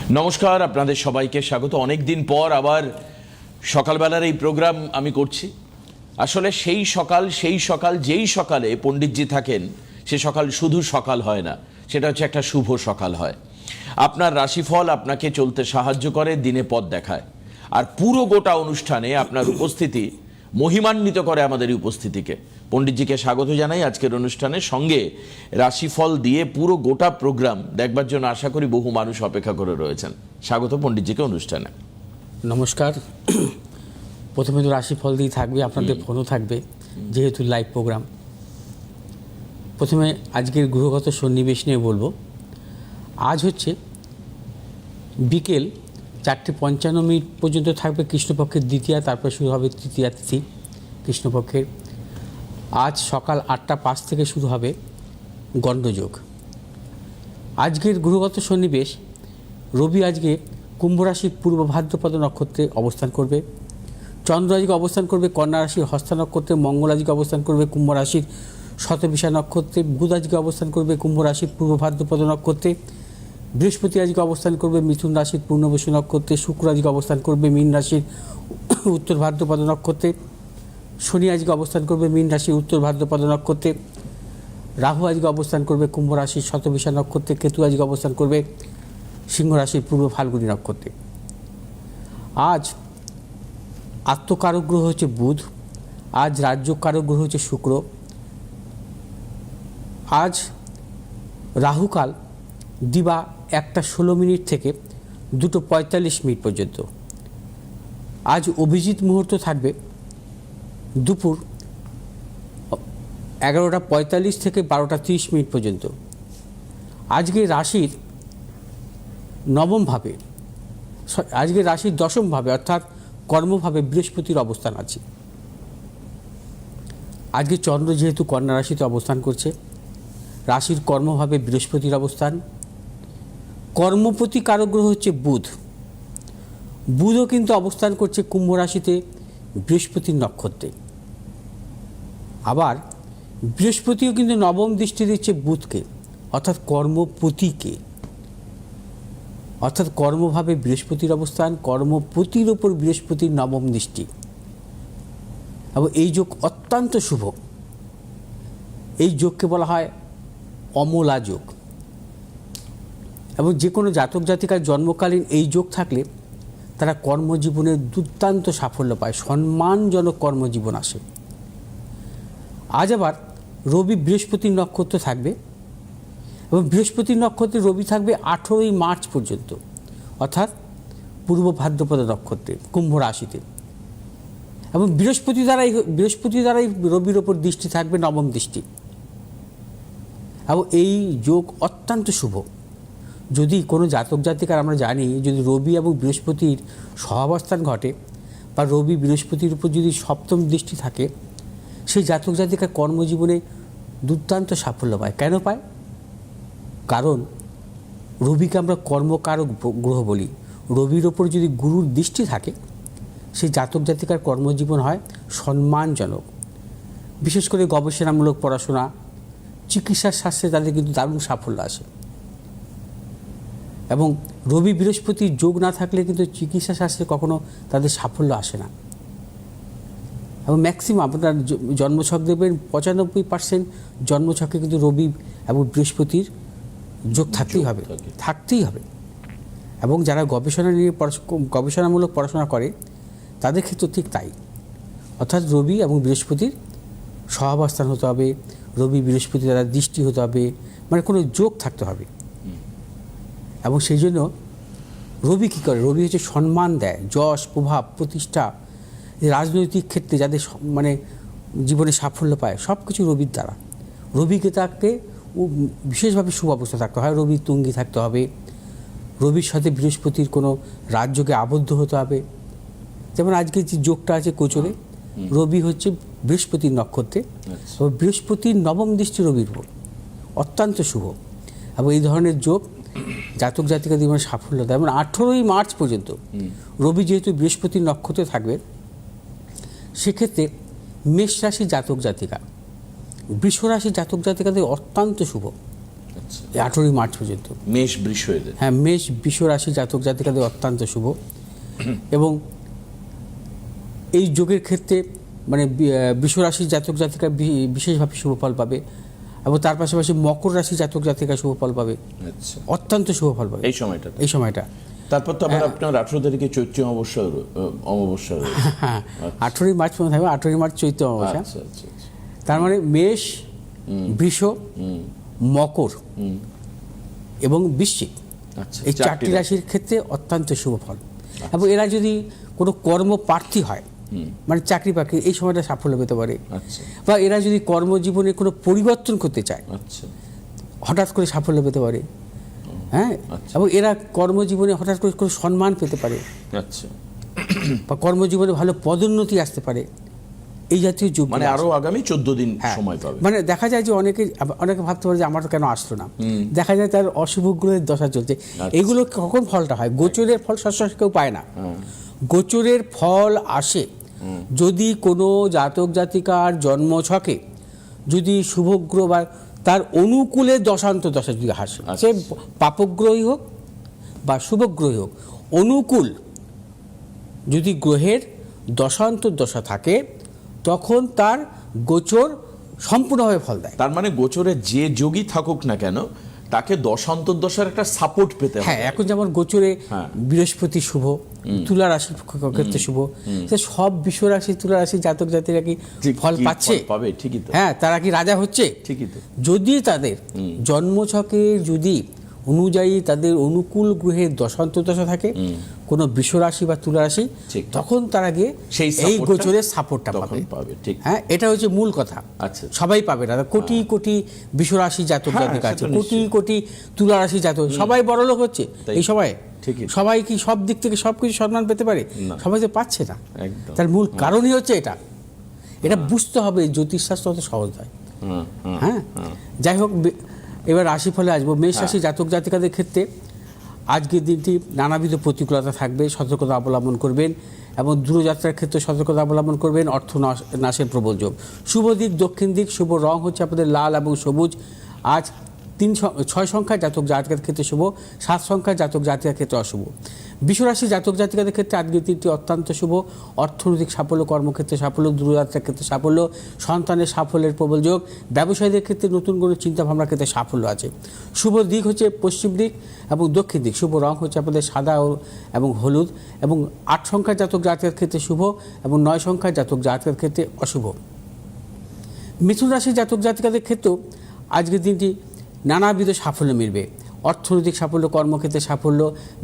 নমস্কার, আপনাদের সবাইকে স্বাগত। অনেক দিন পর আবার সকালবেলার এই প্রোগ্রাম আমি করছি। আসলে সেই সকাল যেই সকালে পণ্ডিতজি থাকেন, সে সকাল শুধু সকাল হয় না, সেটা হচ্ছে একটা শুভ সকাল হয়। আপনার রাশিফল আপনাকে চলতে সাহায্য করে, দিনে পথ দেখায়, আর পুরো গোটা অনুষ্ঠানে আপনার উপস্থিতি মহিমান্বিত করে আমাদের এই উপস্থিতিকে। পণ্ডিতজিকে স্বাগত জানাই আজকের অনুষ্ঠানে। সঙ্গে রাশিফল দিয়ে পুরো গোটা প্রোগ্রাম দেখবার জন্য আশা করি বহু মানুষ অপেক্ষা করে রয়েছেন। স্বাগত পণ্ডিতজিকে অনুষ্ঠানে। নমস্কার। প্রথমে তো রাশিফল দিয়ে থাকবে, আপনাদের ফোনও থাকবে যেহেতু লাইভ প্রোগ্রাম। প্রথমে আজকের গ্রহগত সন্নিবেশ নিয়ে বলবো। আজ হচ্ছে বিকেল 4:55 পর্যন্ত থাকবে কৃষ্ণপক্ষের দ্বিতীয়া, তারপর শুরু হবে তৃতীয়া তিথি কৃষ্ণপক্ষের। আজ সকাল 8:05 থেকে শুরু হবে গণ্ডযোগ। আজকের গ্রহগত সন্নিবেশ, রবি আজকে কুম্ভ রাশির পূর্ব ভাদ্রপদ নক্ষত্রে অবস্থান করবে। চন্দ্র আজকে অবস্থান করবে কন্যা রাশির হস্তা নক্ষত্রে। মঙ্গল আজকে অবস্থান করবে কুম্ভ রাশির শতবিশা নক্ষত্রে। বুধ আজকে অবস্থান করবে কুম্ভ রাশির পূর্ব ভাদ্রপদ নক্ষত্রে। বৃহস্পতি আজকে অবস্থান করবে মিথুন রাশির পূর্ণবসু নক্ষত্রে। শুক্র আজকে অবস্থান করবে মীন রাশির উত্তর ভাদ্রপদ নক্ষত্রে। শনি আজকে অবস্থান করবে মীন রাশির উত্তর ভাদ্রপদ নক্ষত্রে। রাহু আজকে অবস্থান করবে কুম্ভ রাশির শতবিশা নক্ষত্রে। কেতু আজকে অবস্থান করবে সিংহ রাশির পূর্ব ফাল্গুনী নক্ষত্রে। আজ আত্মকারক গ্রহ হচ্ছে বুধ। আজ রাজ্যকারক গ্রহ হচ্ছে শুক্র। আজ রাহুকাল দিবা 1:16 থেকে 2:45 পর্যন্ত। আজ অভিজিৎ মুহূর্ত থাকবে দুপুর 11:45 থেকে 12:30 পর্যন্ত। আজকে রাশির নবমভাবে, আজকে রাশির দশমভাবে অর্থাৎ কর্মভাবে বৃহস্পতির অবস্থান আছে। আজকে চন্দ্র যেহেতু কন্যা রাশিতে অবস্থান করছে, রাশির কর্মভাবে বৃহস্পতির অবস্থান। কর্মপতি কারক গ্রহ হচ্ছে বুধ। বুধও কিন্তু অবস্থান করছে কুম্ভ রাশিতে বৃহস্পতির নক্ষত্রে। আবার বৃহস্পতিও কিন্তু নবম দৃষ্টি দিচ্ছে বুধকে, অর্থাৎ কর্মপতিকে। অর্থাৎ কর্মভাবে বৃহস্পতির অবস্থান, কর্মপতির ওপর বৃহস্পতির নবম দৃষ্টি, এবং এই যোগ অত্যন্ত শুভ। এই যোগকে বলা হয় অমলা যোগ। এবং যে কোনো জাতক জাতিকার জন্মকালীন এই যোগ থাকলে তারা কর্মজীবনের দুর্দান্ত সাফল্য পায়, সম্মানজনক কর্মজীবন আসে। আজ আবার রবি বৃহস্পতির নক্ষত্র থাকবে, এবং বৃহস্পতির নক্ষত্রে রবি থাকবে 18 মার্চ পর্যন্ত, অর্থাৎ পূর্ব ভাদ্রপদ নক্ষত্রে কুম্ভ রাশিতে। এবং বৃহস্পতি দ্বারাই রবির ওপর দৃষ্টি থাকবে, নবম দৃষ্টি। এবং এই যোগ অত্যন্ত শুভ। যদি কোনো জাতক জাতিকার, আমরা জানি যদি রবি এবং বৃহস্পতির সহাবস্থান ঘটে, বা রবি বৃহস্পতির উপর যদি সপ্তম দৃষ্টি থাকে, সেই জাতক জাতিকার কর্মজীবনে দুর্দান্ত সাফল্য পায়। কেন পায়? কারণ রবিকে আমরা কর্মকারক গ্রহ বলি। রবির ওপর যদি গুরুর দৃষ্টি থাকে, সেই জাতক জাতিকার কর্মজীবন হয় সম্মানজনক। বিশেষ করে গবেষণামূলক পড়াশোনা, চিকিৎসার শাস্ত্রে তাদের কিন্তু দারুণ সাফল্য আসে। এবং রবি বৃহস্পতির যোগ না থাকলে কিন্তু চিকিৎসা শাস্ত্রে কখনো তাদের সাফল্য আসে না। এবং ম্যাক্সিমাম আপনার জন্মছক দেখবেন 95% জন্মছকে কিন্তু রবি এবং বৃহস্পতির যোগ থাকতেই হবে। এবং যারা গবেষণামূলক পড়াশোনা করে তাদের ক্ষেত্রে ঠিক তাই। অর্থাৎ রবি এবং বৃহস্পতির সহাবস্থান হতে হবে, রবি বৃহস্পতি দ্বারা দৃষ্টি হতে হবে, মানে কোনো যোগ থাকতে হবে। এবং সেই জন্য রবি কী করে? রবি হচ্ছে সম্মান দেয়, যশ, প্রভাব, প্রতিষ্ঠা। রাজনৈতিক ক্ষেত্রে যাদের মানে জীবনে সাফল্য পায়, সব কিছু রবির দ্বারা। রবিকে থাকতে বিশেষভাবে শুভ অবস্থা থাকতে হয়, রবির তুঙ্গি থাকতে হবে, রবির সাথে বৃহস্পতির কোনো রাজযোগে আবদ্ধ হতে হবে। যেমন আজকে যে যোগটা আছে কোচরে, রবি হচ্ছে বৃহস্পতির নক্ষত্রে, এবং বৃহস্পতির নবম দৃষ্টি রবির উপর, অত্যন্ত শুভ। এবং এই ধরনের যোগ জাতক জাতিকা জীবনে সাফল্য দেয়। এবং 18 মার্চ পর্যন্ত রবি যেহেতু বৃহস্পতির নক্ষত্রে থাকবে, সেক্ষেত্রে মেষ রাশির জাতক জাতিকা, বৃষ রাশির জাতক জাতিকাদের অত্যন্ত শুভ। আচ্ছা, এই 18ই মার্চ পর্যন্ত। মেষ বৃষ এদের। হ্যাঁ, মেষ বৃষ রাশি জাতক জাতিকাদের অত্যন্ত শুভ। এবং এই যোগের ক্ষেত্রে মানে বৃষ রাশির জাতক জাতিকা বিশেষভাবে শুভ ফল পাবে, এবং তার পাশাপাশি মকর রাশি জাতক জাতিকা শুভ ফল পাবে, আচ্ছা, অত্যন্ত শুভ ফল পাবে এই সময়টা। তারপর তো আবার আপনার 18 তারিখে চৈত্র অমাবস্যা রয়েছে। হ্যাঁ, 18ই মার্চ পর্যন্ত থাকবে, 18ই মার্চ চৈত্র অমাবস্যা। আচ্ছা আচ্ছা আচ্ছা। তার মানে মেষ, বৃষ, মকর এবং বৃশ্চিক, আচ্ছা, এই 4টি রাশির ক্ষেত্রে অত্যন্ত শুভ ফল। এবং এরা যদি কোনো কর্মপ্রার্থী হয়, মানে চাকরি বাকরি, এই সময়টা সাফল্য পেতে পারে। আচ্ছা, বা এরা যদি কর্মজীবনে কোনো পরিবর্তন করতে চায়, আচ্ছা, হঠাৎ করে সাফল্য পেতে পারে। হ্যাঁ, এবং এরা কর্মজীবনে হঠাৎ করে কোনো সম্মান পেতে পারে, আচ্ছা, বা কর্মজীবনে ভালো পদোন্নতি আসতে পারে, এই জাতীয় যোগ। মানে আরো আগামী 14 দিন সময় পাবে। মানে দেখা যায় যে অনেকে ভাবতে পারে যে আমার তো কেন আসলো না, দেখা যায় তার অশুভ গ্রহের দশা চলছে। এগুলো কখন ফলটা হয়? গোচরের ফল সবসময় কেউ পায় না। গোচরের ফল আসে যদি কোনো জাতক জাতিকার জন্মছকে যদি শুভগ্রহ বা তার অনুকূলে দশান্ত দশা যদি আসে, সে পাপগ্রহী হোক বা শুভগ্রহী হোক, অনুকূল যদি গ্রহের দশান্তর দশা থাকে, তখন তার গোচর সম্পূর্ণভাবে ফল দেয়। তার মানে গোচরে যে যোগী থাকুক না কেন, তাকে দশান্তর দশার একটা সাপোর্ট পেতে হবে। হ্যাঁ, এখন যেমন গোচরে বৃহস্পতি শুভ, তুলা রাশির ক্ষেত্রে শুভ, সব বিশ্ব রাশি তুলা রাশি জাতক জাতিরা কি ফল পাচ্ছে? পাবে, ঠিকই তো। হ্যাঁ, তারা কি রাজা হচ্ছে? ঠিকই তো। যদি তাদের জন্মছকে যদি অনুযায়ী তাদের অনুকূল গ্রহের দশান্তর দশা থাকে, কোনো বৃষ রাশি বা তুলা রাশি, তখন তারা গিয়ে এই গোচরের সাপোর্টটা পাবে। হ্যাঁ, এটা হচ্ছে মূল কথা। আচ্ছা, সবাই পাবে না। কোটি কোটি বৃষ রাশি জাতক জাতিকা আছে, কোটি কোটি তুলা রাশি জাতক, সবাই বড়লোক হচ্ছে এই সময়ে। সবাই কি সব দিক থেকে সবকিছু সম্মান পেতে পারে? সবাই তো পাচ্ছে না। তার মূল কারণই হচ্ছে এটা বুঝতে হবে। জ্যোতিষশাস্ত্র অত সহজ নয়। হ্যাঁ, যাই হোক, এবার রাশিফলে আসবো। মেষ রাশি জাতক জাতিকাদের ক্ষেত্রে আজকের দিনটি নানাবিধ প্রতিকূলতা থাকবে, সতর্কতা অবলম্বন করবেন, এবং দূরযাত্রার ক্ষেত্রে সতর্কতা অবলম্বন করবেন। অর্থ নাশের প্রবল যোগ। শুভ দিক দক্ষিণ দিক, শুভ রং হচ্ছে আপনাদের লাল এবং সবুজ। আজ 6 সংখ্যার জাতক জাতিকাদের ক্ষেত্রে শুভ, 7 সংখ্যার জাতক জাতিকার ক্ষেত্রে অশুভ। বিশ্বরাশি জাতক জাতিকাদের ক্ষেত্রে আজকের দিনটি অত্যন্ত শুভ। অর্থনৈতিক সাফল্য, কর্মক্ষেত্রে সাফল্য, দূরযাত্রার ক্ষেত্রে সাফল্য, সন্তানের সাফল্যের প্রবল যোগ। ব্যবসায়ীদের ক্ষেত্রে নতুন কোনো চিন্তাভাবনার ক্ষেত্রে সাফল্য আছে। শুভ দিক হচ্ছে পশ্চিম দিক এবং দক্ষিণ দিক। শুভ রং হচ্ছে আপনাদের সাদা এবং হলুদ। এবং 8 সংখ্যার জাতক জাতিকার ক্ষেত্রে শুভ এবং 9 সংখ্যার জাতক জাতিকার ক্ষেত্রে অশুভ। মিথুন রাশির জাতক জাতিকাদের ক্ষেত্রেও আজকের দিনটি নানাবিধ সাফল্য মিলবে। অর্থনৈতিক সাফল্য, কর্মক্ষেত্রে সাফল্য,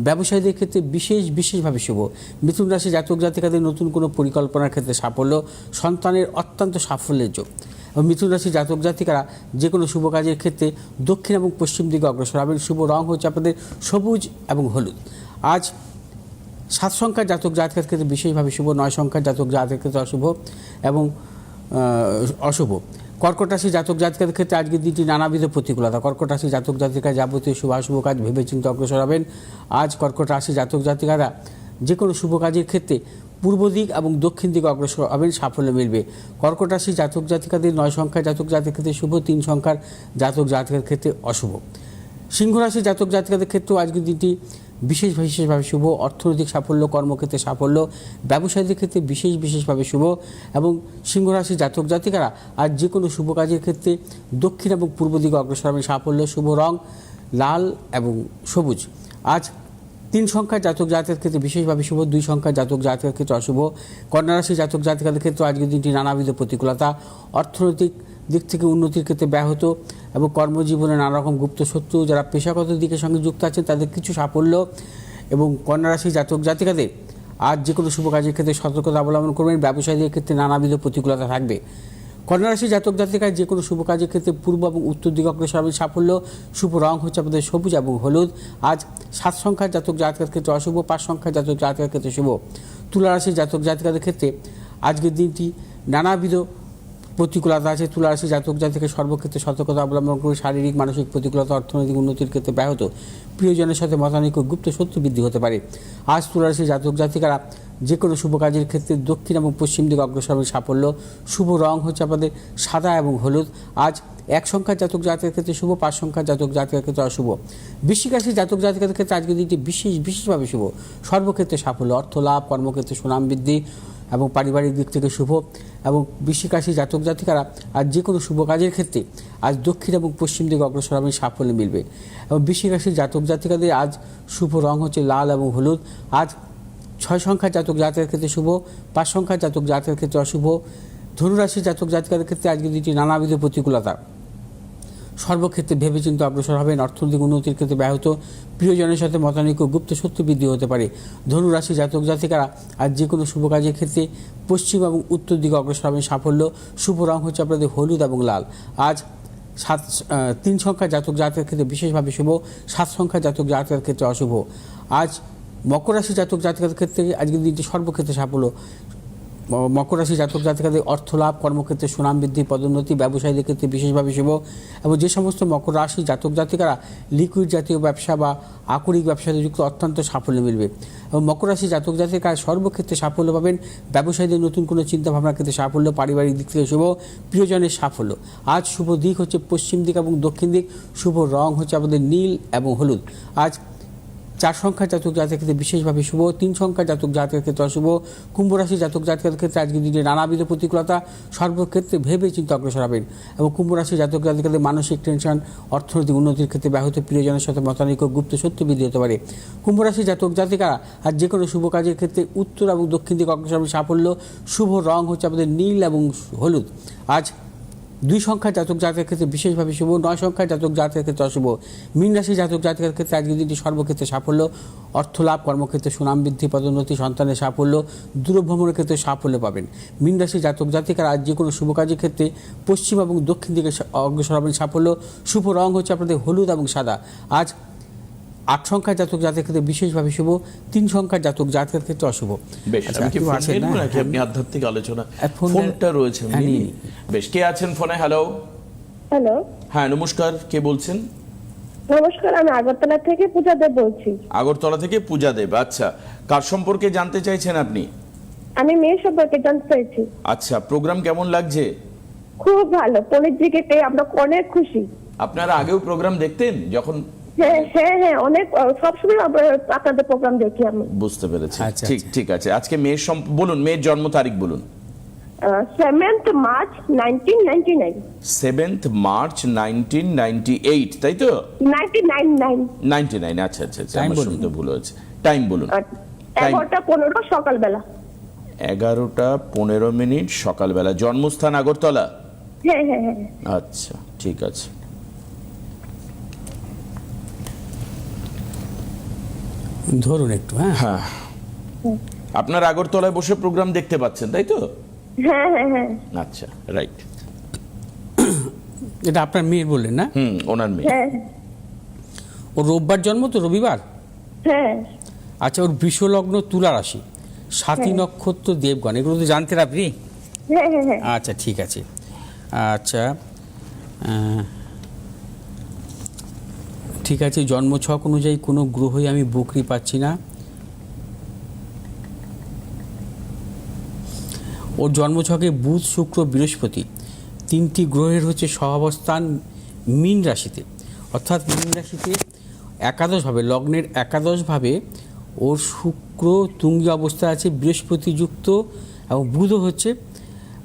ব্যবসায়ীদের ক্ষেত্রে বিশেষভাবে শুভ। মিথুন রাশি জাতক জাতিকাদের নতুন কোনো পরিকল্পনার ক্ষেত্রে সাফল্য, সন্তানের অত্যন্ত সাফল্যের যোগ। এবং মিথুন রাশি জাতক জাতিকারা যে কোনো শুভ কাজের ক্ষেত্রে দক্ষিণ এবং পশ্চিম দিকে অগ্রসর হবেন। শুভ রং হচ্ছে আপনাদের সবুজ এবং হলুদ। আজ 7 সংখ্যার জাতক জাতিকার ক্ষেত্রে বিশেষভাবে শুভ, 9 সংখ্যার জাতক জাতিকার ক্ষেত্রে অশুভ এবং অশুভ। কর্কট রাশি জাতক জাতিকাদের ক্ষেত্রে আজকের দিনটি নানাবিধ প্রতিকূলতা। কর্কট রাশি জাতক জাতিকা যাবতীয় শুভাশুভ কাজ ভেবেচিন্তে অগ্রসর হবেন। আজ কর্কট রাশি জাতক জাতিকারা যে কোনো শুভ কাজের ক্ষেত্রে পূর্ব দিক এবং দক্ষিণ দিকে অগ্রসর হবেন, সাফল্য মিলবে। কর্কট রাশি জাতক জাতিকাদের 9 সংখ্যার জাতক জাতিকার ক্ষেত্রে শুভ, 3 সংখ্যার জাতক জাতিকার ক্ষেত্রে অশুভ। সিংহ রাশি জাতক জাতিকাদের ক্ষেত্রেও আজকের দিনটি বিশেষভাবে শুভ। অর্থনৈতিক সাফল্য, কর্মক্ষেত্রে সাফল্য, ব্যবসায়ীদের ক্ষেত্রে বিশেষভাবে শুভ। এবং সিংহ রাশি জাতক জাতিকারা আজ যে কোনো শুভ কাজের ক্ষেত্রে দক্ষিণ এবং পূর্ব দিকে অগ্রসর হবেন, সাফল্য। শুভ রং লাল এবং সবুজ। আজ 3 সংখ্যার জাতক জাতিকার ক্ষেত্রে বিশেষভাবে শুভ, 2 সংখ্যার জাতক জাতিকার ক্ষেত্রে অশুভ। কন্যা রাশি জাতক জাতিকাদের ক্ষেত্রে আজকের দিনটি নানাবিধ প্রতিকূলতা। অর্থনৈতিক দিক থেকে উন্নতির ক্ষেত্রে ব্যাহত এবং কর্মজীবনে নানা রকম গুপ্ত শত্রু, যারা পেশাগত দিকের সঙ্গে যুক্ত আছেন তাদের কিছু সাফল্য। এবং কন্যা রাশি জাতক জাতিকাদের আজ যে কোনো শুভ কাজের ক্ষেত্রে সতর্কতা অবলম্বন করবেন। ব্যবসায়ীদের ক্ষেত্রে নানাবিধ প্রতিকূলতা থাকবে। কন্যা রাশি জাতক জাতিকায় যে কোনো শুভ কাজের ক্ষেত্রে পূর্ব এবং উত্তর দিকে অগ্রসর হবেন, সাফল্য। শুভ রং হচ্ছে আপনাদের সবুজ এবং হলুদ। আজ 7 সংখ্যার জাতক জাতিকার ক্ষেত্রে অশুভ, 5 সংখ্যার জাতক জাতিকার ক্ষেত্রে শুভ। তুলা রাশির জাতক জাতিকাদের ক্ষেত্রে আজকের দিনটি নানাবিধ প্রতিকূলতা আছে। তুলা রাশি জাতক জাতিকে সর্বক্ষেত্রে সতর্কতা অবলম্বন করে শারীরিক মানসিক প্রতিকূলতা, অর্থনৈতিক উন্নতির ক্ষেত্রে ব্যাহত, প্রিয়জনের সাথে মতানৈক্য, গুপ্ত শত্রু বৃদ্ধি হতে পারে। আজ তুলা রাশি জাতক জাতিকারা যে কোনো শুভ কাজের ক্ষেত্রে দক্ষিণ এবং পশ্চিম দিকে অগ্রসর হবে সাফল্য। শুভ রং হচ্ছে আপনাদের সাদা এবং হলুদ। আজ 1 সংখ্যার জাতক জাতিকের ক্ষেত্রে শুভ, 5 সংখ্যার জাতক জাতিকের ক্ষেত্রে অশুভ। বৃশ্চিক রাশির জাতক জাতিকাদের ক্ষেত্রে আজকের দিনটি বিশেষভাবে শুভ। সর্বক্ষেত্রে সাফল্য, অর্থ লাভ, কর্মক্ষেত্রে সুনাম বৃদ্ধি এবং পারিবারিক দিক থেকে শুভ। এবং বৃশ্চিক রাশির জাতক জাতিকারা আজ যে কোনো শুভ কাজের ক্ষেত্রে আজ দক্ষিণ এবং পশ্চিম দিকে অগ্রসর হবে সাফল্য মিলবে। এবং বৃশ্চিক রাশির জাতক জাতিকাদের আজ শুভ রং হচ্ছে লাল এবং হলুদ। আজ 6 সংখ্যার জাতক জাতকের ক্ষেত্রে শুভ, 5 সংখ্যার জাতক জাতকের ক্ষেত্রে অশুভ। ধনুরাশির জাতক জাতিকাদের ক্ষেত্রে আজকের দিনটি নানাবিধ প্রতিকূলতা, সর্বক্ষেত্রে ভেবেচিন্তে অগ্রসর হবেন, অর্থনৈতিক উন্নতির ক্ষেত্রে ব্যাহত, প্রিয়জনের সাথে মতানৈক্য, গুপ্ত শত্রু বৃদ্ধি হতে পারে। ধনুরাশি জাতক জাতিকারা আজ যে কোনো শুভ কাজের ক্ষেত্রে পশ্চিম এবং উত্তর দিকে অগ্রসর হবেন সাফল্য। শুভ রং হচ্ছে আপনাদের হলুদ এবং লাল। আজ 3 সংখ্যার জাতক জাতকের ক্ষেত্রে বিশেষভাবে শুভ, 7 সংখ্যার জাতক জাতকের ক্ষেত্রে অশুভ। আজ মকর রাশি জাতক জাতিকাদের ক্ষেত্রে আজকের দিনটি সর্বক্ষেত্রে সাফল্য। মকর রাশি জাতক জাতিকাদের অর্থ লাভ, কর্মক্ষেত্রে সুনাম বৃদ্ধি, পদোন্নতি, ব্যবসায়ীদের ক্ষেত্রে বিশেষভাবে শুভ। এবং যে সমস্ত মকর রাশি জাতক জাতিকারা লিকুইড জাতীয় ব্যবসা বা আকরিক ব্যবসাতে যুক্ত অত্যন্ত সাফল্য মিলবে। এবং মকর রাশি জাতক জাতিকারা সর্বক্ষেত্রে সাফল্য পাবেন। ব্যবসায়ীদের নতুন কোনো চিন্তাভাবনার ক্ষেত্রে সাফল্য, পারিবারিক দিক থেকে শুভ, প্রিয়জনের সাফল্য। আজ শুভ দিক হচ্ছে পশ্চিম দিক এবং দক্ষিণ দিক। শুভ রং হচ্ছে আমাদের নীল এবং হলুদ। আজ 4 সংখ্যার জাতক জাতকের ক্ষেত্রে বিশেষভাবে শুভ, 3 সংখ্যার জাতক জাতকের ক্ষেত্রে অশুভ। কুম্ভ রাশি জাতক জাতকের ক্ষেত্রে আজকের দিনে নানাবিধ প্রতিকূলতা, সর্বক্ষেত্রে ভেবে চিন্তা অগ্রসর হবেন। এবং কুম্ভ রাশি জাতক জাতিকাদের মানসিক টেনশন, অর্থনৈতিক উন্নতির ক্ষেত্রে ব্যাহত, প্রিয়জনের সাথে মতানৈক্য, গুপ্ত শত্রু বৃদ্ধি হতে পারে। কুম্ভ রাশি জাতক জাতিকারা আজ যে কোনো শুভ কাজের ক্ষেত্রে উত্তর এবং দক্ষিণ দিকে অগ্রসর হবেন সাফল্য। শুভ রং হচ্ছে আমাদের নীল এবং হলুদ। আজ 2 সংখ্যার জাতক জাতকের ক্ষেত্রে বিশেষভাবে শুভ, 9 সংখ্যার জাতক জাতকের ক্ষেত্রে অশুভ। মীন রাশি জাতক জাতকের ক্ষেত্রে আজকের দিনটি সর্বক্ষেত্রে সাফল্য, অর্থ লাভ, কর্মক্ষেত্রে সুনাম বৃদ্ধি, পদোন্নতি, সন্তানের সাফল্য, দূরভ্রমণের ক্ষেত্রে সাফল্য পাবেন। মীন রাশি জাতক জাতিকারা আজ যে কোনো শুভ কাজের ক্ষেত্রে পশ্চিম এবং দক্ষিণ দিকে অগ্রসর হবেন সাফল্য। শুভ রং হচ্ছে আপনাদের হলুদ এবং সাদা। আজ 8 সংখ্যার জাতক জাতকের ক্ষেত্রে বিশেষভাবে শুভ, 3 সংখ্যার জাতক জাতকের ক্ষেত্রে অশুভ। বেশ, আমি কি ফোন নেব নাকি আপনি আধ্যাত্মিক আলোচনা? ফোনটা রয়েছে, বেশ। কে আছেন ফোনে? হ্যালো। হ্যালো, হ্যাঁ নমস্কার, কে বলছেন? নমস্কার, আমি আগরতলা থেকে পূজা দেব বলছি। আগরতলা থেকে পূজা দেব। আচ্ছা, কার সম্পর্কে জানতে চাইছেন আপনি? আমি মেয়ে সম্পর্কে জানতে চাইছি। আচ্ছা, প্রোগ্রাম কেমন লাগছে? খুব ভালো, পণ্ডিতজিকে পেয়ে আমরা অনেক খুশি। আপনারা আগেও প্রোগ্রাম দেখতেন যখন? হ্যাঁ হ্যাঁ হ্যাঁ, অনেক সবসময় আপনাদের প্রোগ্রাম দেখি আমি। বুঝতে পেরেছি। আচ্ছা, ঠিক ঠিক আছে। আজকে মেয়ের বলুন, মেয়ের জন্ম তারিখ বলুন। 7th March 1999। 7th March 1998, তাই তো? 99। আচ্ছা আচ্ছা আচ্ছা, আমার শুনতে ভুল হয়েছে। টাইম বলুন। 11:15 সকালবেলা। 11:15 সকালবেলা। জন্মস্থান আগরতলা? হ্যাঁ হ্যাঁ হ্যাঁ। আচ্ছা, ঠিক আছে। ধরুন একটু। হ্যাঁ, আপনার আগরতলায় বসে প্রোগ্রাম দেখতে পাচ্ছেন, তাই তো? হ্যাঁ হ্যাঁ হ্যাঁ। আচ্ছা, রাইট। এটা আপনার মেয়ের বললেন না? ওনার মেয়ে। হ্যাঁ ও রোববার জন্ম তো, রবিবার? হ্যাঁ। আচ্ছা, ওর বৃষলগ্ন তুলা রাশি, 7ই নক্ষত্র দেবগণ, এগুলো তো জানতেন আপনি? হ্যাঁ হ্যাঁ হ্যাঁ। আচ্ছা, ঠিক আছে। আচ্ছা, ঠিক আছে। জন্মছক অনুযায়ী কোনো গ্রহই আমি বকরি পাচ্ছি না। ওর জন্মছকে বুধ, শুক্র, বৃহস্পতি 3টি গ্রহের হচ্ছে সহাবস্থান মীন রাশিতে। অর্থাৎ মীন রাশিতে একাদশভাবে, লগ্নের একাদশভাবে ওর শুক্র তুঙ্গি অবস্থায় আছে, বৃহস্পতি যুক্ত এবং বুধও হচ্ছে।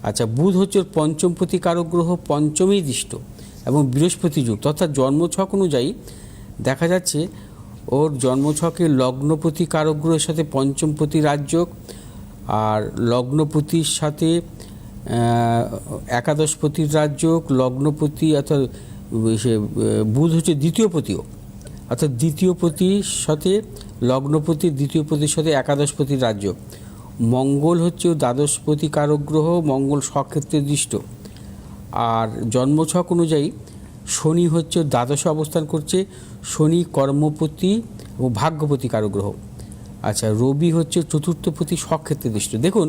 আচ্ছা, বুধ হচ্ছে ওর পঞ্চমপতি কারক গ্রহ, পঞ্চমেই দৃষ্ট এবং বৃহস্পতি যুক্ত। অর্থাৎ জন্মছক অনুযায়ী দেখা যাচ্ছে ওর জন্মছকে লগ্নপতি কারক গ্রহের সাথে পঞ্চমপতি রাজযোগ, আর লগ্নপতির সাথে একাদশপতির রাজযোগ, লগ্নপতি অর্থাৎ বুধ হচ্ছে দ্বিতীয়পতিও, অর্থাৎ দ্বিতীয়পতির সাথে লগ্নপতি, দ্বিতীয়পতির সাথে একাদশপতির রাজযোগ। মঙ্গল হচ্ছে দ্বাদশপতি কারক গ্রহ, মঙ্গল স্বক্ষেত্রে দৃষ্ট। আর জন্মছক অনুযায়ী শনি হচ্ছে দ্বাদশে অবস্থান করছে, শনি কর্মপতি ও ভাগ্যপতি কারক গ্রহ। আচ্ছা, রবি হচ্ছে চতুর্থপতি স্বক্ষেত্রে দৃষ্ট। দেখুন,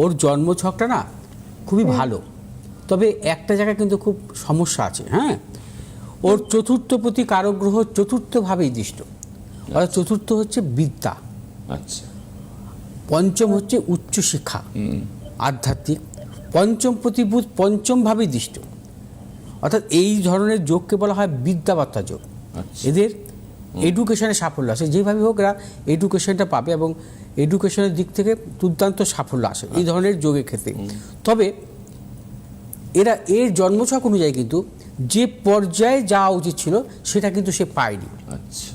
ওর জন্মছকটা না খুবই ভালো। তবে একটা জায়গায় কিন্তু খুব সমস্যা আছে, হ্যাঁ। ওর চতুর্থ প্রতি কারক গ্রহ চতুর্থভাবেই দৃষ্ট, অর্থাৎ চতুর্থ হচ্ছে বিদ্যা, আচ্ছা, পঞ্চম হচ্ছে উচ্চশিক্ষা আধ্যাত্মিক, পঞ্চম প্রতি বুধ পঞ্চমভাবেই দৃষ্ট, অর্থাৎ এই ধরনের যোগকে বলা হয় বিদ্যাবার্তা যোগ। আচ্ছা। এদের এডুকেশনে সাফল্য আসে, যেভাবে হোক এরা এডুকেশনটা পাবে এবং এডুকেশনের দিক থেকে দুর্দান্ত সাফল্য আসে এই ধরনের যোগের ক্ষেত্রে। তবে এরা এর জন্মছক অনুযায়ী কিন্তু যে পর্যায়ে যাওয়া উচিত ছিল সেটা কিন্তু সে পায়নি। আচ্ছা,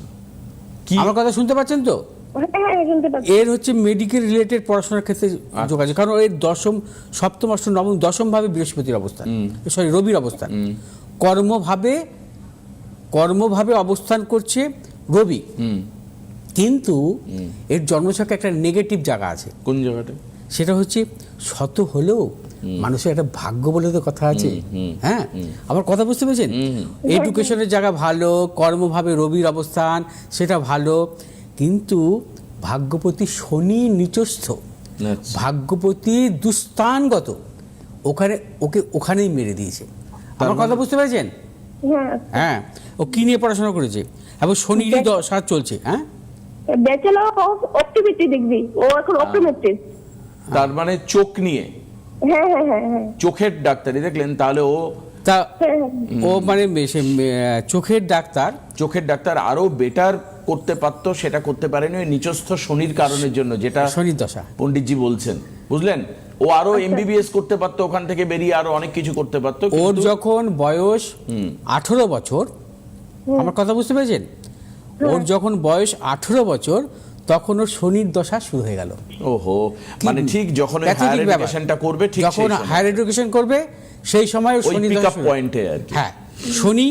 কি আমার কথা শুনতে পাচ্ছেন তো? হ্যাঁ, শুনতে পাচ্ছি। এর হচ্ছে মেডিকেল রিলেটেড পড়াশোনার ক্ষেত্রে যোগাযোগ, কারণ এর দশম, সপ্তম, অষ্টম, নবম, দশমভাবে বৃহস্পতির অবস্থান, সরি রবির অবস্থান, কর্মভাবে অবস্থান করছে রবি, কিন্তু এর জন্মছকে একটা নেগেটিভ জায়গা আছে। কোন জায়গাটা? সেটা হচ্ছে শত হলেও মানুষের একটা ভাগ্য বলে তো কথা আছে, হ্যাঁ। আমার কথা বুঝতে পেরেছেন? এডুকেশনের জায়গা ভালো, কর্মভাবে রবির অবস্থান সেটা ভালো, কিন্তু ভাগ্যপতি শনি নিচস্থ, আচ্ছা। ভাগ্যপতি দুস্থানগত, ওকে ওখানেই মেরে দিয়েছে। আমার কথা বুঝতে পেরেছেন? হ্যাঁ, হ্যাঁ। ও কি নিয়ে পড়াশোনা করেছে এবং শনিরই দশা চলছে, হ্যাঁ। ব্যাচেলর অফ অপটোমেট্রি ডিগ্রি, ও এখন অপটোমেট্রিস্ট। তার মানে চোখ নিয়ে, হ্যাঁ হ্যাঁ হ্যাঁ হ্যাঁ চোখের ডাক্তারি দেখলেন, তাহলে ও তা হ্যাঁ, ও মানে চোখের ডাক্তার আরো বেটার করতে পারতো, সেটা করতে পারেনি ওই নিচস্থ শনির কারণের জন্য, যেটা শনির দশা পণ্ডিতজি বলছেন, বুঝলেন? ও আরো এমবিবিএস করতে পারতো, ওখান থেকে বেরিয়ে আরো অনেক কিছু করতে পারতো। ওর যখন বয়স 18 বছর, আমার কথা বুঝতে পেরেছেন? ওর যখন বয়স 18 বছর তখন ওর শনির দশা শুরু হয়ে গেল। ওহো, মানে ঠিক যখন হায়ার এডুকেশনটা করবে, ঠিক যখন হায়ার এডুকেশন করবে সেই সময় ওর শনির দশা পয়েন্টে আর কি। হ্যাঁ, শনি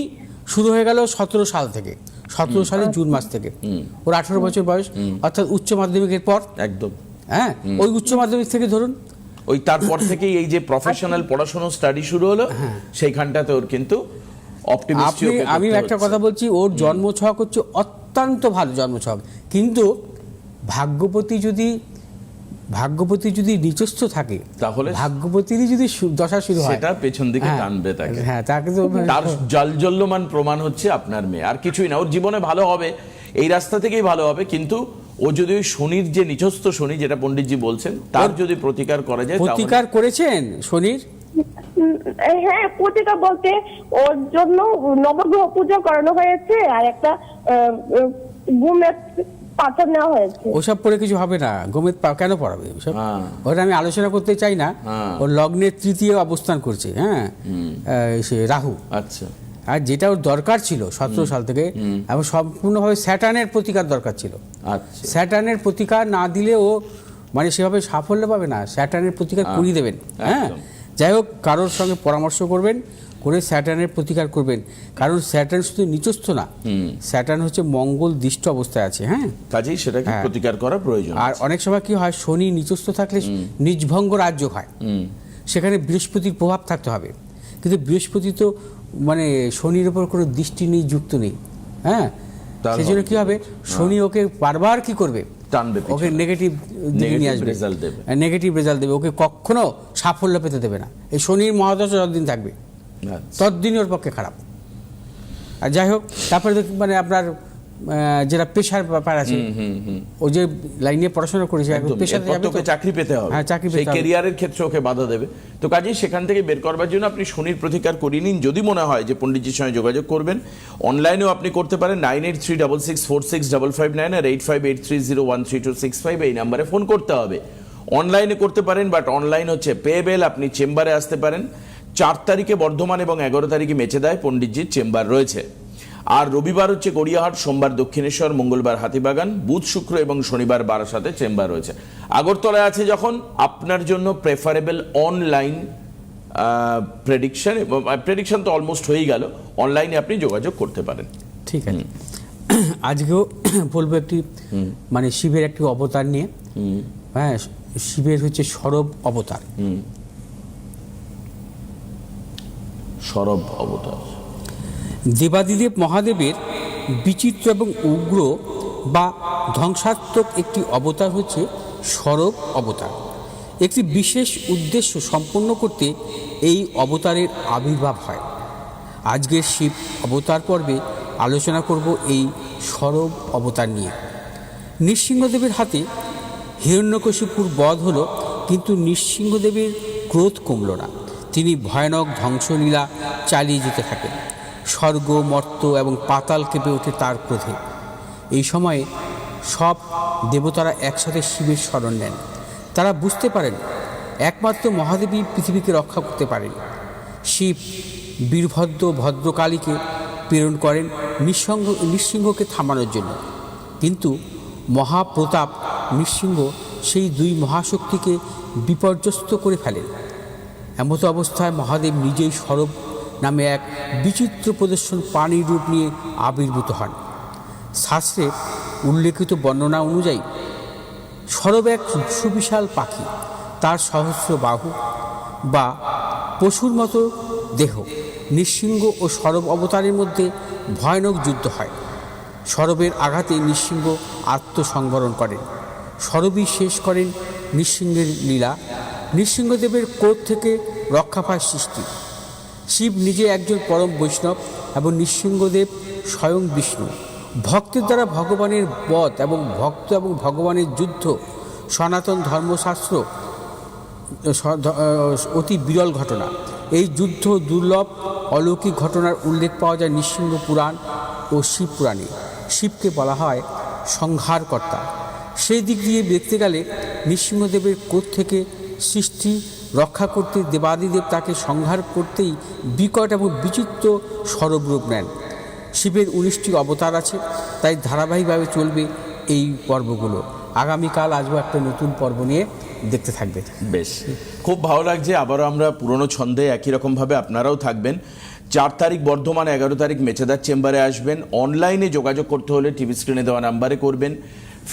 শুরু হয়ে গেল 17 সাল থেকে, 17 সালের জুন মাস থেকে। ওর 18 বছর বয়স, অর্থাৎ উচ্চ মাধ্যমিকের পর, একদম, হ্যাঁ, ওই উচ্চ মাধ্যমিক থেকে ধরুন, ওই তারপর থেকেই এই যে প্রফেশনাল পড়াশোনা স্টাডি শুরু হলো, সেইখানটাতে ওর কিন্তু আমি একটা কথা বলছি, ওর জন্মছক হচ্ছে অত্যন্ত ভালো জন্মছক, কিন্তু ভাগ্যপতি যদি নিচস্থ থাকে, তাহলে ভাগ্যপতিরই যদি দশা শুরু হয়, সেটা পেছন দিকে টানবে তাকে। হ্যাঁ, তাকে তো তার জালজল্যমান প্রমাণ হচ্ছে আপনার মেয়ে, আর কিছুই না। ওর জীবনে ভালো হবে, এই রাস্তা থেকেই ভালো হবে, কিন্তু ও যদি ওই শনির যে নিচস্থ শনি, যেটা পণ্ডিতজি বলছেন, তার যদি প্রতিকার করা যায়। প্রতিকার করেছেন শনির? হ্যাঁ, প্রতিকার বলতে ওর জন্য নবগ্রহ পূজা করানো হয়েছে, আর একটা গুমের পাথর নেওয়া হয়েছে। ওসব পরে কিছু হবে না, গোমেদ কেন পড়াবে ওসব? ওটা আমি আলোচনা করতে চাই না। ওর লগ্নের তৃতীয় অবস্থান করছে, হ্যাঁ, সে রাহু। আচ্ছা। আর যেটা ওর দরকার ছিল 17 সাল থেকে, এবং সম্পূর্ণভাবে স্যাটার্নের প্রতিকার দরকার ছিল। আচ্ছা। স্যাটার্নের প্রতিকার না দিলে ও মানে সেভাবে সাফল্য পাবে না, স্যাটার্নের প্রতিকার করিয়ে দেবেন, হ্যাঁ। যাই হোক, কারোর সঙ্গে পরামর্শ করবেন, করে স্যাটার্নের প্রতিকার করবেন, কারণ স্যাটার্ন শুধু নিচস্থ না, স্যাটার্ন হচ্ছে মঙ্গল দৃষ্ট অবস্থায় আছে, হ্যাঁ, কাজেই সেটাকে প্রতিকার করা প্রয়োজন। আর অনেক সময় কি হয়, শনি নিচস্থ থাকলে নিজভঙ্গ রাজ্য হয়, সেখানে বৃহস্পতির প্রভাব থাকতে হবে, কিন্তু বৃহস্পতি তো মানে শনির উপর কোনো দৃষ্টি নেই, যুক্ত নেই, হ্যাঁ। সেই জন্য কি হবে, শনি ওকে বারবার কি করবে, টানবে, ওকে নেগেটিভ দিকে নিয়ে আসবে, নেগেটিভ রেজাল্ট দেবে, ওকে কখনো সাফল্য পেতে দেবে না। এই শনির মহাদশা যতদিন থাকবে ততদিনই ওর পক্ষে খারাপ। আর যাই হোক, তারপরে মানে আপনার যেটা পেশার ব্যাপার আছে, ও যে লাইনে পড়াশোনা করেছে, চাকরি পেতে হবে, সেই ক্যারিয়ারের ক্ষেত্রে ওকে বাধা দেবে। তো কাজেই সেখান থেকে বের করবার জন্য আপনি শনির প্রতিকার করিয়ে নিন। যদি মনে হয় যে পণ্ডিতজির সঙ্গে যোগাযোগ করবেন, অনলাইনেও আপনি করতে পারেন। 9836646559 আর 8583013265 এই নাম্বারে ফোন করতে হবে। অনলাইনে করতে পারেন, বাট অনলাইন হচ্ছে পেয়েবেল। আপনি চেম্বারে আসতে পারেন। 4 তারিখে বর্ধমান এবং 11 তারিখে মেচেদায় পণ্ডিতজির চেম্বার রয়েছে। আর রবিবার হচ্ছে গড়িয়াহাট, সোমবার দক্ষিণেশ্বর, মঙ্গলবার হাতিবাগান, বুধ শুক্র এবং শনিবার বারাসাতে চেম্বার রয়েছে। আগরতলায় আছে যখন, আপনার জন্য প্রেফারেবল অনলাইন প্রেডিকশন তো অলমোস্ট হয়েই গেল, অনলাইনে আপনি যোগাযোগ করতে পারেন। ঠিক আছে, আজকেও বলবো একটি মানে শিবের একটি অবতার নিয়ে। হ্যাঁ, শিবের হচ্ছে সরব অবতার। সরব অবতার দেবাদিদেব মহাদেবের বিচিত্র এবং উগ্র বা ধ্বংসাত্মক একটি অবতার হচ্ছে সরব অবতার। একটি বিশেষ উদ্দেশ্য সম্পন্ন করতে এই অবতারের আবির্ভাব হয়। আজকের শিব অবতার পর্বে আলোচনা করব এই সরব অবতার নিয়ে। নৃসিংহদেবের হাতে হিরণ্যকশিপুর বধ হলো, কিন্তু নৃসিংহদেবের ক্রোধ কমল না। তিনি ভয়ানক ধ্বংসলীলা চালিয়ে যেতে থাকেন। স্বর্গ, মর্ত্য এবং পাতাল কেঁপে ওঠে তার ক্রোধে। এই সময়ে সব দেবতারা একসাথে শিবের শরণ নেন। তারা বুঝতে পারেন একমাত্র মহাদেবী পৃথিবীকে রক্ষা করতে পারেন। শিব বীরভদ্র ভদ্রকালীকে প্রেরণ করেন নৃসিংহকে থামানোর জন্য, কিন্তু মহাপ্রতাপ নৃসিংহ সেই দুই মহাশক্তিকে বিপর্যস্ত করে ফেলেন। এমতো অবস্থায় মহাদেব নিজেই সরব নামে এক বিচিত্র প্রদর্শন প্রাণীর রূপ নিয়ে আবির্ভূত হন। শাস্ত্রে উল্লেখিত বর্ণনা অনুযায়ী সরব এক সুবিশাল পাখি, তার সহস্র বাহু বা পশুর মতো দেহ। নৃসিংহ ও সরব অবতারের মধ্যে ভয়ানক যুদ্ধ হয়। সরবের আঘাতে নৃসিংহ আত্মসংবরণ করেন। সরবই শেষ করেন নৃসিংহের লীলা। নৃসিংহদেবের ক্রোধ থেকে রক্ষা পায় সৃষ্টি। শিব নিজে একজন পরম বৈষ্ণব এবং নৃসিংহদেব স্বয়ং বিষ্ণু। ভক্তের দ্বারা ভগবানের বধ এবং ভক্ত এবং ভগবানের যুদ্ধ সনাতন ধর্মশাস্ত্র অতি বিরল ঘটনা। এই যুদ্ধ দুর্লভ অলৌকিক ঘটনার উল্লেখ পাওয়া যায় নৃসিংহ পুরাণ ও শিব পুরাণে। শিবকে বলা হয় সংহারকর্তা। সেই দিক দিয়ে দেখতে গেলে নৃসিংহদেবের ক্রোধ থেকে সৃষ্টি রক্ষা করতে দেবাদিদেব তাকে সংহার করতেই বিকট এবং বিচিত্র সরবরূপ নেন। শিবের 19টি অবতার আছে, তাই ধারাবাহিকভাবে চলবে এই পর্বগুলো। আগামীকাল আসবো একটা নতুন পর্ব নিয়ে, দেখতে থাকবে। বেশ, খুব ভালো লাগছে। আবারও আমরা পুরনো ছন্দে একই রকমভাবে আপনারাও থাকবেন। 4 তারিখ বর্ধমান, 11 তারিখ মেচেদার চেম্বারে আসবেন। অনলাইনে যোগাযোগ করতে হলে টিভি স্ক্রিনে দেওয়া নাম্বারে করবেন।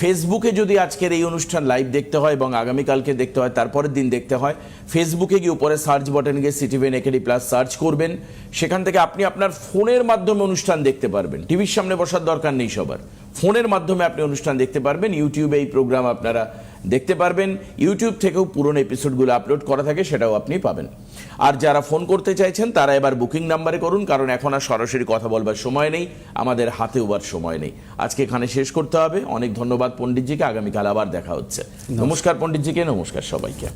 ফেসবুকে যদি আজকের এই অনুষ্ঠান লাইভ দেখতে হয় এবং আগামীকালকে দেখতে হয়, তারপরের দিন দেখতে হয়, ফেসবুকে গিয়ে উপরে সার্চ বাটনে গিয়ে সিটিভেন একেডি প্লাস সার্চ করবেন। সেখান থেকে আপনি আপনার ফোনের মাধ্যমে অনুষ্ঠান দেখতে পারবেন। টিভির সামনে বসার দরকার নেই সবার, ফোনের মাধ্যমে আপনি অনুষ্ঠান দেখতে পারবেন। ইউটিউবে এই প্রোগ্রাম আপনারা দেখতে পারবেন। ইউটিউব থেকেও পুরনো এপিসোডগুলো আপলোড করা থাকে, সেটাও আপনি পাবেন। আর যারা ফোন করতে চাইছেন তারা এবার বুকিং নাম্বারে করুন, কারণ এখন আর সরাসরি কথা বলবার সময় নেই, আমাদের হাতে ওবার সময় নেই। আজকে এখানে শেষ করতে হবে। অনেক ধন্যবাদ পণ্ডিতজিকে। আগামীকাল আবার দেখা হচ্ছে। নমস্কার পণ্ডিতজিকে, নমস্কার সবাইকে।